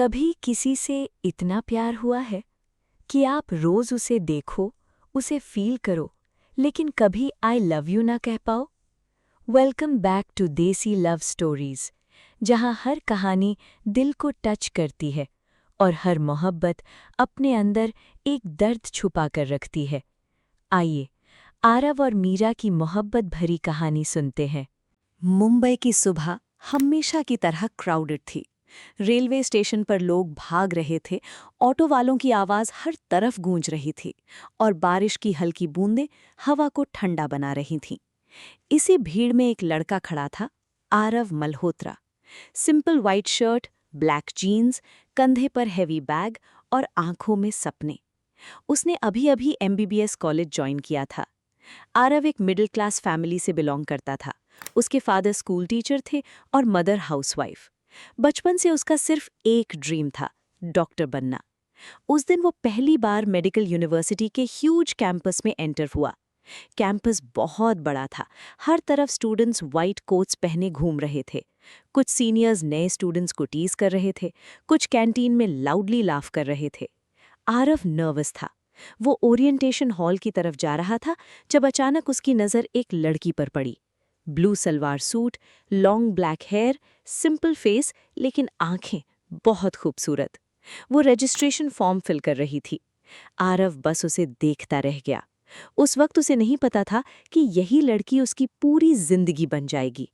कभी किसी से इतना प्यार हुआ है कि आप रोज उसे देखो, उसे फील करो, लेकिन कभी आई लव यू ना कह पाओ? वेलकम बैक टू देसी लव स्टोरीज, जहां हर कहानी दिल को टच करती है और हर मोहब्बत अपने अंदर एक दर्द छुपा कर रखती है। आइए, आरव और मीरा की मोहब्बत भरी कहानी सुनते हैं। मुंबई की सुबह हमेशा की तरह क्राउडेड थी। रेलवे स्टेशन पर लोग भाग रहे थे, ऑटो वालों की आवाज़ हर तरफ गूंज रही थी और बारिश की हल्की बूंदें हवा को ठंडा बना रही थीं। इसी भीड़ में एक लड़का खड़ा था, Aarav Malhotra. Simple white shirt, black jeans, कंधे पर हैवी बैग और आंखों में सपने। उसने अभी-अभी एमबीबीएस कॉलेज ज्वाइन किया था। आरव एक मिडिल क्लास फैमिली से बिलोंग करता था। उसके फादर स्कूल टीचर थे और मदर हाउसवाइफ। बचपन से उसका सिर्फ एक ड्रीम था, डॉक्टर बनना। उस दिन वो पहली बार मेडिकल यूनिवर्सिटी के ह्यूज कैंपस में एंटर हुआ। कैंपस बहुत बड़ा था। हर तरफ स्टूडेंट्स वाइट कोट्स पहने घूम रहे थे। कुछ सीनियर्स नए स्टूडेंट्स को टीज कर रहे थे, कुछ कैंटीन में लाउडली लाफ कर रहे थे। आरव नर्वस था। वो ओरिएंटेशन हॉल की तरफ जा रहा था जब अचानक उसकी नज़र एक लड़की पर पड़ी। Blue salwar suit, long black hair, simple face, लेकिन आंखें बहुत खूबसूरत। वो रजिस्ट्रेशन फॉर्म फिल कर रही थी। आरव बस उसे देखता रह गया। उस वक्त उसे नहीं पता था कि यही लड़की उसकी पूरी जिंदगी बन जाएगी।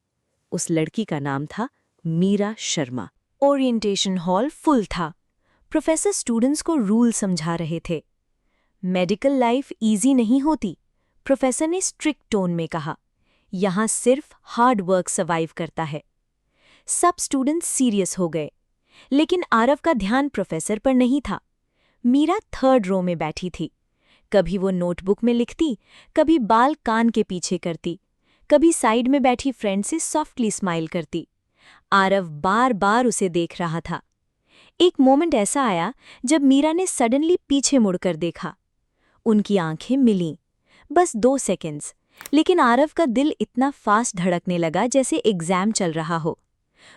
उस लड़की का नाम था Meera Sharma. Orientation hall full था। प्रोफेसर स्टूडेंट्स को रूल समझा रहे थे। मेडिकल लाइफ इजी नहीं होती, प्रोफेसर ने स्ट्रिक्ट टोन में कहा। यहाँ सिर्फ हार्ड वर्क सर्वाइव करता है। सब स्टूडेंट्स सीरियस हो गए, लेकिन आरव का ध्यान प्रोफेसर पर नहीं था। मीरा थर्ड रो में बैठी थी। कभी वो नोटबुक में लिखती, कभी बाल कान के पीछे करती, कभी साइड में बैठी फ्रेंड से सॉफ्टली स्माइल करती। आरव बार बार उसे देख रहा था। एक मोमेंट ऐसा आया जब मीरा ने सडनली पीछे मुड़कर देखा। उनकी आंखें मिलीं, बस 2 सेकेंड्स, लेकिन आरव का दिल इतना फास्ट धड़कने लगा जैसे एग्जाम चल रहा हो।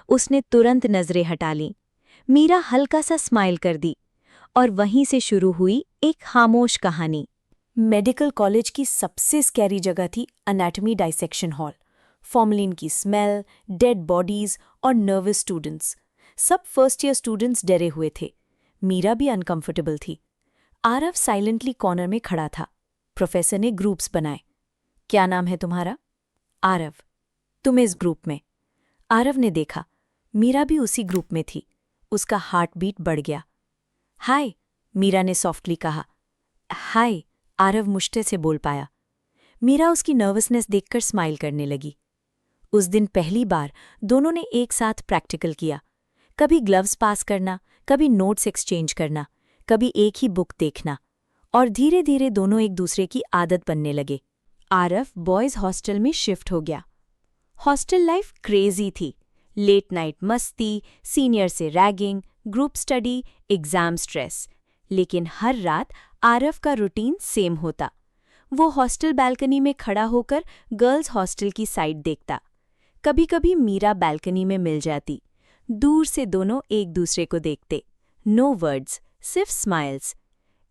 उसने तुरंत नजरें हटा लीं। मीरा हल्का सा स्माइल कर दी और वहीं से शुरू हुई एक खामोश कहानी। मेडिकल कॉलेज की सबसे स्कैरी जगह थी एनाटॉमी डाइसेक्शन हॉल। फॉर्मलिन की स्मेल, डेड बॉडीज और नर्वस स्टूडेंट्स। सब फर्स्ट ईयर स्टूडेंट्स डरे हुए थे। मीरा भी अनकंफर्टेबल थी। आरव साइलेंटली कॉर्नर में खड़ा था। प्रोफेसर ने ग्रुप्स बनाए। क्या नाम है तुम्हारा? आरव। तुम इस ग्रुप में। आरव ने देखा, मीरा भी उसी ग्रुप में थी। उसका हार्ट बीट बढ़ गया। हाय, मीरा ने सॉफ्टली कहा। हाय, आरव मुश्किल से बोल पाया। मीरा उसकी नर्वसनेस देखकर स्माइल करने लगी। उस दिन पहली बार दोनों ने एक साथ प्रैक्टिकल किया। कभी ग्लव्स पास करना, कभी नोट्स एक्सचेंज करना, कभी एक ही बुक देखना, और धीरे धीरे दोनों एक दूसरे की आदत बनने लगे। आरव बॉयज़ हॉस्टल में शिफ्ट हो गया। हॉस्टल लाइफ क्रेजी थी। लेट नाइट मस्ती, सीनियर से ragging, group study, exam stress. लेकिन हर रात आरव का रूटीन सेम होता। वो हॉस्टल बालकनी में खड़ा होकर गर्ल्स हॉस्टल की साइड देखता। कभी कभी मीरा बालकनी में मिल जाती। दूर से दोनों एक दूसरे को देखते। नो वर्ड्स, सिर्फ स्माइल्स।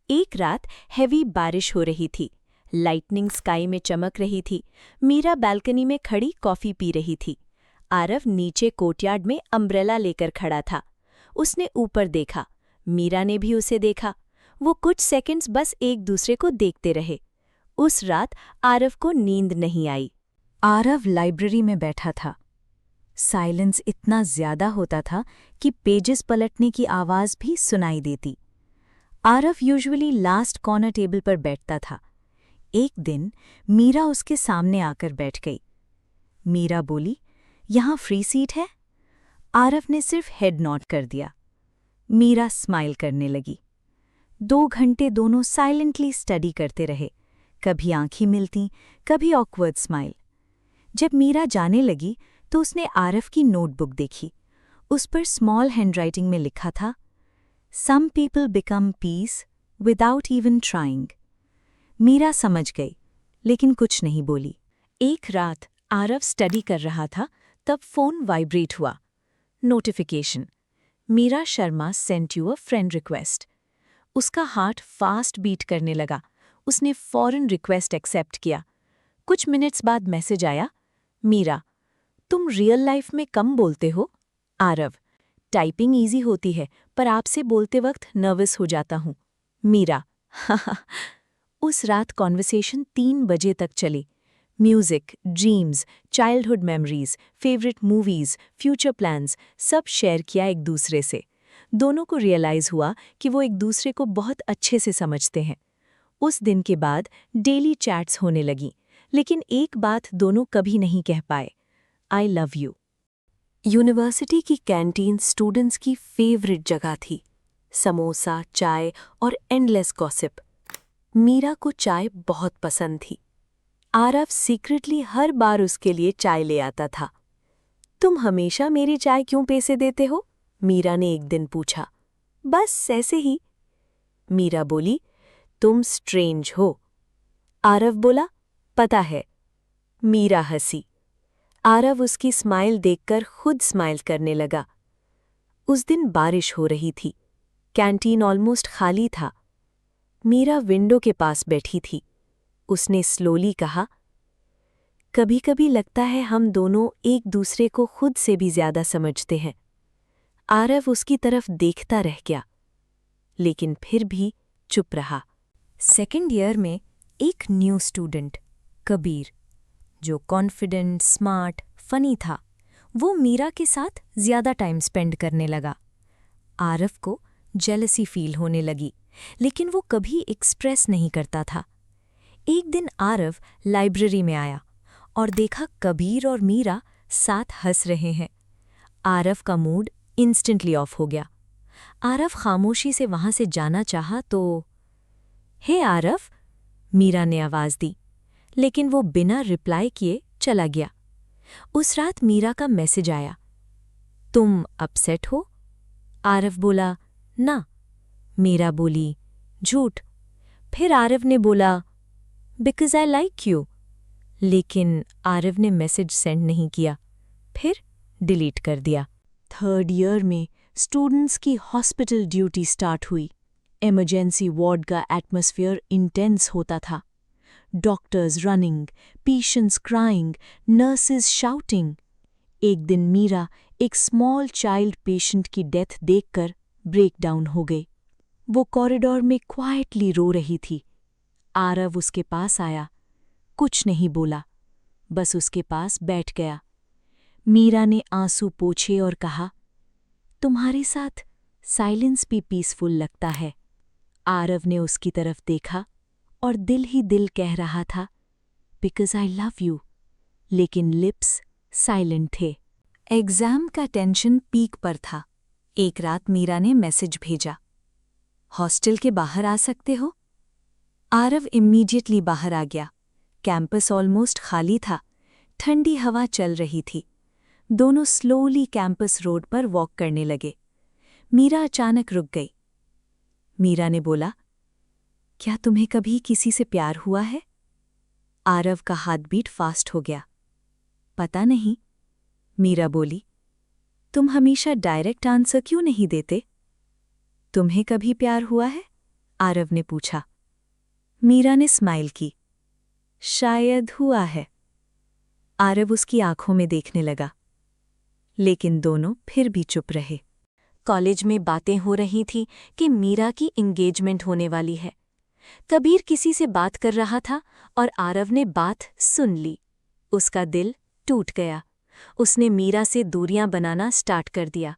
एक रात हैवी बारिश हो रही थी। लाइटनिंग स्काई में चमक रही थी। मीरा बालकनी में खड़ी कॉफी पी रही थी। आरव नीचे कोर्टयार्ड में अम्ब्रेला लेकर खड़ा था। उसने ऊपर देखा। मीरा ने भी उसे देखा। वो कुछ सेकंड्स बस एक दूसरे को देखते रहे। उस रात आरव को नींद नहीं आई। आरव लाइब्रेरी में बैठा था। साइलेंस इतना ज्यादा होता था कि पेजेस पलटने की आवाज भी सुनाई देती। Aarav usually last corner table पर बैठता था। एक दिन मीरा उसके सामने आकर बैठ गई। मीरा बोली, यहाँ फ्री सीट है? आरव ने सिर्फ हेड नॉड कर दिया। मीरा स्माइल करने लगी। 2 घंटे दोनों साइलेंटली स्टडी करते रहे। कभी आंखें मिलती, कभी ऑकवर्ड स्माइल। जब मीरा जाने लगी तो उसने आरव की नोटबुक देखी। उस पर स्मॉल हैंडराइटिंग में लिखा था, some people become peace without even trying. Meera समझ गई, लेकिन कुछ नहीं बोली। एक रात आरव स्टडी कर रहा था, तब फोन वाइब्रेट हुआ। Notification. Meera Sharma sent you a friend request. उसका हार्ट फास्ट बीट करने लगा। उसने फौरन रिक्वेस्ट एक्सेप्ट किया। कुछ मिनट्स बाद मैसेज आया, मीरा, तुम रियल लाइफ में कम बोलते हो? आरव, टाइपिंग इजी होती है पर आपसे बोलते वक्त नर्वस हो जाता हूँ। मीरा, उस रात कॉन्वर्सेशन 3 बजे तक चली। Music, dreams, childhood memories, favourite movies, future plans सब शेयर किया एक दूसरे से। दोनों को रियलाइज हुआ कि वो एक दूसरे को बहुत अच्छे से समझते हैं। उस दिन के बाद डेली चैट्स होने लगी, लेकिन एक बात दोनों कभी नहीं कह पाए, आई लव यू। यूनिवर्सिटी की कैंटीन स्टूडेंट्स की फेवरेट जगह थी। समोसा, चाय और एंडलेस गॉसिप। मीरा को चाय बहुत पसंद थी। आरव सीक्रेटली हर बार उसके लिए चाय ले आता था। तुम हमेशा मेरी चाय क्यों पैसे देते हो? मीरा ने एक दिन पूछा। बस ऐसे ही। मीरा बोली, तुम स्ट्रेंज हो। आरव बोला, पता है। मीरा हंसी। आरव उसकी स्माइल देखकर खुद स्माइल करने लगा। उस दिन बारिश हो रही थी। कैंटीन ऑलमोस्ट खाली था। मीरा विंडो के पास बैठी थी। उसने स्लोली कहा, कभी-कभी लगता है हम दोनों एक दूसरे को खुद से भी ज्यादा समझते हैं। आरव उसकी तरफ देखता रह गया, लेकिन फिर भी चुप रहा। सेकेंड ईयर में एक न्यू स्टूडेंट, कबीर, जो कॉन्फिडेंट, स्मार्ट, फनी था, वो मीरा के साथ ज्यादा टाइम स्पेंड करने लगा। आरव को जेलसी फील होने लगी, लेकिन वो कभी एक्सप्रेस नहीं करता था। एक दिन आरव लाइब्रेरी में आया और देखा कबीर और मीरा साथ हंस रहे हैं। आरव का मूड इंस्टेंटली ऑफ हो गया। आरव खामोशी से वहां से जाना चाहा तो हे आरव, मीरा ने आवाज दी, लेकिन वो बिना रिप्लाई किए चला गया। उस रात मीरा का मैसेज आया, तुम अपसेट हो? आरव बोला, ना। मीरा बोली, झूठ। फिर आरव ने बोला, बिकॉज आई लाइक यू। लेकिन आरव ने मैसेज सेंड नहीं किया, फिर डिलीट कर दिया। थर्ड ईयर में स्टूडेंट्स की हॉस्पिटल ड्यूटी स्टार्ट हुई। इमरजेंसी वार्ड का एटमॉस्फेयर इंटेंस होता था। Doctors running, patients crying, nurses shouting. एक दिन मीरा एक स्मॉल चाइल्ड पेशेंट की डेथ देखकर ब्रेक डाउन हो गई। वो कॉरिडोर में क्वाइटली रो रही थी। आरव उसके पास आया, कुछ नहीं बोला, बस उसके पास बैठ गया। मीरा ने आंसू पोंछे और कहा, तुम्हारे साथ साइलेंस भी पीसफुल लगता है। आरव ने उसकी तरफ देखा और दिल ही दिल कह रहा था, बिकॉज आई लव यू, लेकिन लिप्स साइलेंट थे। एग्जाम का टेंशन पीक पर था। एक रात मीरा ने मैसेज भेजा, हॉस्टल के बाहर आ सकते हो? आरव इमीडिएटली बाहर आ गया। कैंपस ऑलमोस्ट खाली था। ठंडी हवा चल रही थी। दोनों स्लोली कैंपस रोड पर वॉक करने लगे। मीरा अचानक रुक गई। मीरा ने बोला, क्या तुम्हें कभी किसी से प्यार हुआ है? आरव का हार्ट बीट फास्ट हो गया। पता नहीं। मीरा बोली, तुम हमेशा डायरेक्ट आंसर क्यों नहीं देते? तुम्हें कभी प्यार हुआ है? आरव ने पूछा। मीरा ने स्माइल की, शायद हुआ है। आरव उसकी आंखों में देखने लगा, लेकिन दोनों फिर भी चुप रहे। कॉलेज में बातें हो रही थी कि मीरा की एंगेजमेंट होने वाली है। कबीर किसी से बात कर रहा था और आरव ने बात सुन ली। उसका दिल टूट गया। उसने मीरा से दूरियां बनाना स्टार्ट कर दिया।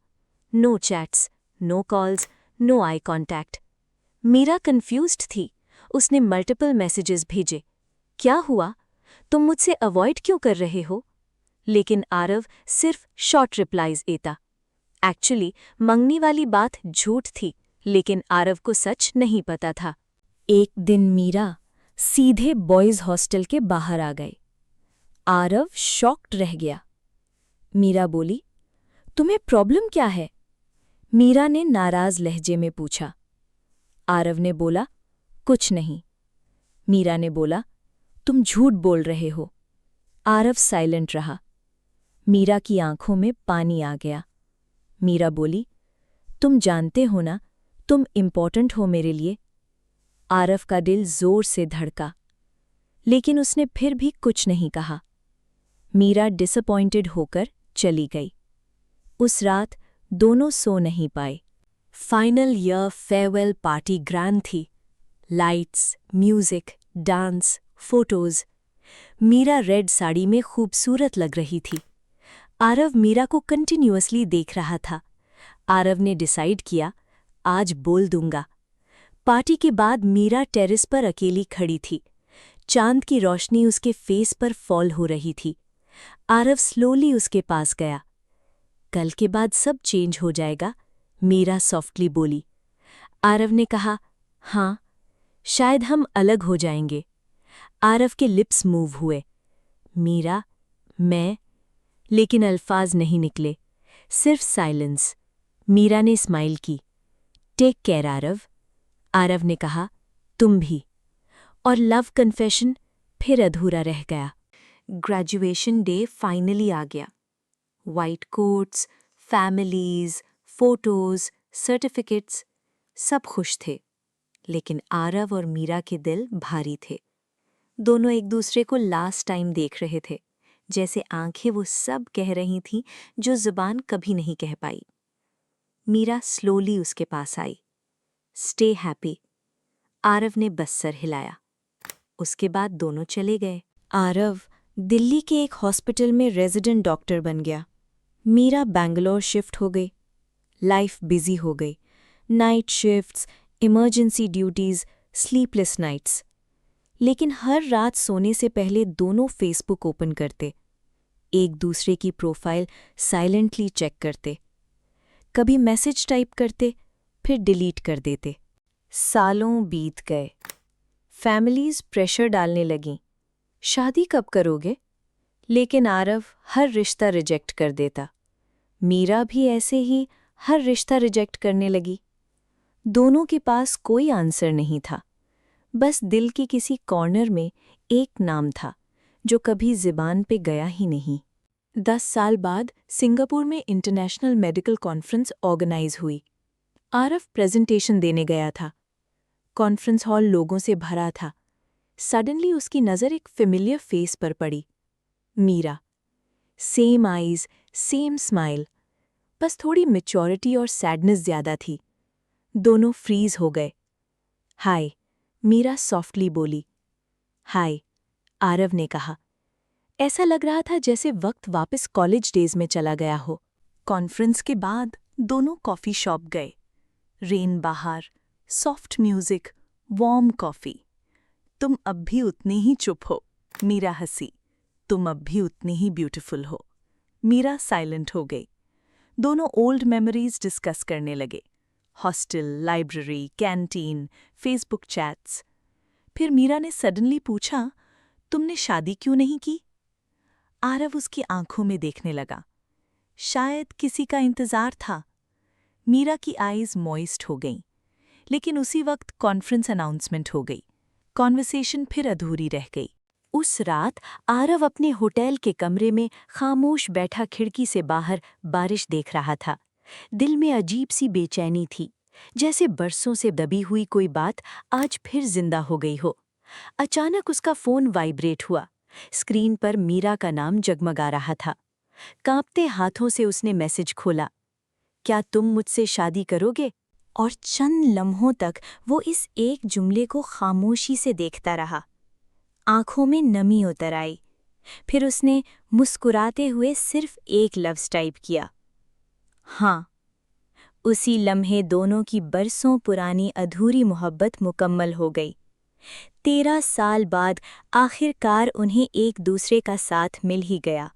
No chats, no calls, no eye contact. Meera confused थी। उसने मल्टीपल मैसेजेस भेजे, क्या हुआ? तुम मुझसे अवॉइड क्यों कर रहे हो? लेकिन आरव सिर्फ शॉर्ट रिप्लाईज देता। एक्चुअली मंगनी वाली बात झूठ थी, लेकिन आरव को सच नहीं पता था। एक दिन मीरा सीधे बॉयज हॉस्टल के बाहर आ गई। आरव शॉक्ड रह गया। मीरा बोली, तुम्हें प्रॉब्लम क्या है? मीरा ने नाराज लहजे में पूछा। आरव ने बोला, कुछ नहीं। मीरा ने बोला, तुम झूठ बोल रहे हो। आरव साइलेंट रहा। मीरा की आंखों में पानी आ गया। मीरा बोली, तुम जानते हो ना, तुम इम्पॉर्टेंट हो मेरे लिए। आरव का दिल जोर से धड़का, लेकिन उसने फिर भी कुछ नहीं कहा। मीरा डिसअपॉइंटेड होकर चली गई। उस रात दोनों सो नहीं पाए। Final year farewell party grand थी। Lights, music, dance, photos. Meera red sari में खूबसूरत लग रही थी। आरव मीरा को कंटिन्यूअसली देख रहा था। आरव ने डिसाइड किया, आज बोल दूंगा। पार्टी के बाद मीरा टेरेस पर अकेली खड़ी थी। चांद की रोशनी उसके फेस पर फॉल हो रही थी। आरव स्लोली उसके पास गया। कल के बाद सब चेंज हो जाएगा, मीरा सॉफ्टली बोली। आरव ने कहा, हाँ, शायद हम अलग हो जाएंगे। आरव के लिप्स मूव हुए। मीरा, मैं, लेकिन अल्फाज नहीं निकले, सिर्फ साइलेंस। मीरा ने स्माइल की। Take care Aarav. आरव ने कहा, तुम भी। और लव कन्फेशन फिर अधूरा रह गया। ग्रेजुएशन डे फाइनली आ गया। White quotes, families, photos, certificates, सब खुश थे। लेकिन आरव और मीरा के दिल भारी थे। दोनों एक दूसरे को लास्ट टाइम देख रहे थे, जैसे आंखें वो सब कह रही थीं जो जुबान कभी नहीं कह पाई। मीरा स्लोली उसके पास आई। Stay happy. आरव ने बस सर हिलाया। उसके बाद दोनों चले गए। आरव दिल्ली के एक हॉस्पिटल में रेजिडेंट डॉक्टर बन गया। मीरा बैंगलोर शिफ्ट हो गई। लाइफ बिजी हो गई। Night shifts, emergency duties, sleepless nights. लेकिन हर रात सोने से पहले दोनों फेसबुक ओपन करते, एक दूसरे की प्रोफाइल साइलेंटली चेक करते। कभी मैसेज टाइप करते, फिर डिलीट कर देते। सालों बीत गए। फैमिलीज प्रेशर डालने लगीं, शादी कब करोगे? लेकिन आरव हर रिश्ता रिजेक्ट कर देता। मीरा भी ऐसे ही हर रिश्ता रिजेक्ट करने लगी। दोनों के पास कोई आंसर नहीं था। बस दिल के किसी कॉर्नर में एक नाम था जो कभी ज़ुबान पे गया ही नहीं। 10 साल बाद सिंगापुर में इंटरनेशनल मेडिकल कॉन्फ्रेंस ऑर्गेनाइज हुई। आरव प्रेजेंटेशन देने गया था। कॉन्फ्रेंस हॉल लोगों से भरा था। सडनली उसकी नज़र एक फेमिलियर फेस पर पड़ी। Meera. Same eyes, same smile, बस थोड़ी मैच्योरिटी और सैडनेस ज़्यादा थी। दोनों फ्रीज हो गए। हाय, मीरा सॉफ्टली बोली। हाय, आरव ने कहा। ऐसा लग रहा था जैसे वक्त वापस कॉलेज डेज में चला गया हो। कॉन्फ्रेंस के बाद दोनों कॉफ़ी शॉप गए। रेन बाहर, सॉफ्ट म्यूजिक, वार्म कॉफ़ी। तुम अब भी उतने ही चुप हो, मीरा हंसी। तुम अब भी उतनी ही ब्यूटीफुल हो। मीरा साइलेंट हो गई। दोनों ओल्ड मेमोरीज डिस्कस करने लगे। Hostel, library, canteen, Facebook chats. फिर मीरा ने सडनली पूछा, तुमने शादी क्यों नहीं की? आरव उसकी आंखों में देखने लगा। शायद किसी का इंतजार था। मीरा की आईज मॉइस्ट हो गईं। लेकिन उसी वक्त कॉन्फ्रेंस अनाउंसमेंट हो गई। कॉन्वर्सेशन फिर अधूरी रह गई। उस रात आरव अपने होटल के कमरे में खामोश बैठा खिड़की से बाहर बारिश देख रहा था। दिल में अजीब सी बेचैनी थी, जैसे बरसों से दबी हुई कोई बात आज फिर जिंदा हो गई हो। अचानक उसका फोन वाइब्रेट हुआ। स्क्रीन पर मीरा का नाम जगमगा रहा था। कांपते हाथों से उसने मैसेज खोला। क्या तुम मुझसे शादी करोगे? और चंद लम्हों तक वो इस एक जुमले को खामोशी से देखता रहा। आंखों में नमी उतर आई। फिर उसने मुस्कुराते हुए सिर्फ एक लफ्ज़ टाइप किया, हाँ। उसी लम्हे दोनों की बरसों पुरानी अधूरी मोहब्बत मुकम्मल हो गई। 13 साल बाद आखिरकार उन्हें एक दूसरे का साथ मिल ही गया।